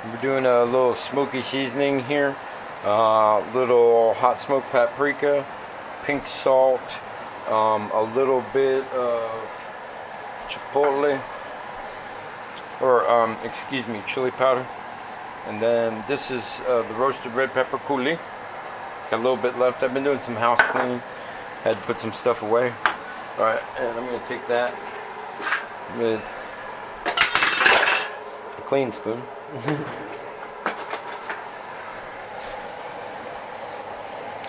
We're doing a little smoky seasoning here. Little hot smoked paprika, pink salt, a little bit of chipotle, or excuse me, chili powder. And then this is the roasted red pepper coulis. Got a little bit left. I've been doing some house cleaning. Had to put some stuff away. Alright, and I'm going to take that with a clean spoon.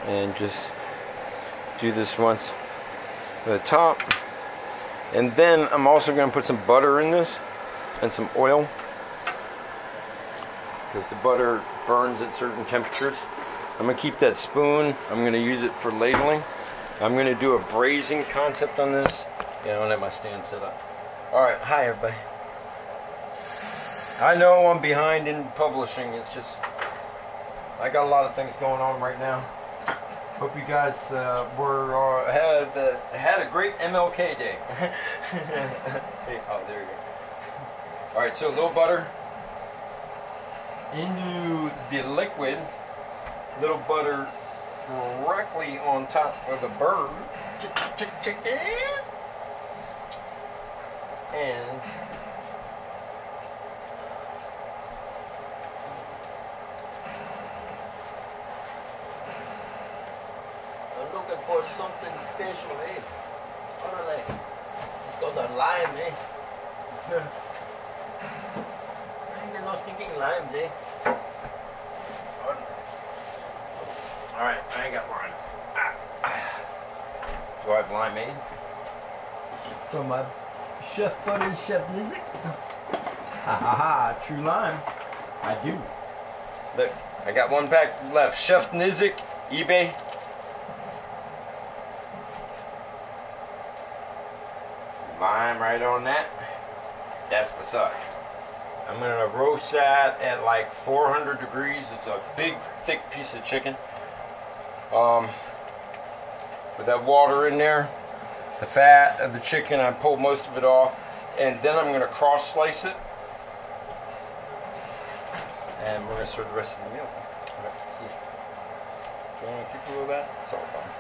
And just do this once at the top. And then I'm also going to put some butter in this and some oil, because the butter burns at certain temperatures. I'm going to keep that spoon. I'm going to use it for ladling. I'm going to do a braising concept on this. Yeah, I don't have my stand set up. Alright, hi everybody. I know I'm behind in publishing. It's just, I got a lot of things going on right now. Hope you guys had a great MLK day. Hey, oh, there you go. Alright, so a little butter into the liquid. Little butter directly on top of the bird. And I'm looking for something special, eh? Orale. Got the lime, eh? I ain't got no stinking limes, eh? Alright, I ain't got limes. Do I have limeade? From my chef buddy, Chef Nizik. Ha ha ha, true lime. I do. Look, I got one pack left. Chef Nizik, eBay. Some lime right on that. That's what's up. I'm gonna roast that at like 400 degrees. It's a big, thick piece of chicken. With that water in there, the fat of the chicken, I pulled most of it off, and then I'm going to cross slice it, and we're going to serve the rest of the meal. All right, see. Do you want to keep a little of that? It's all fine.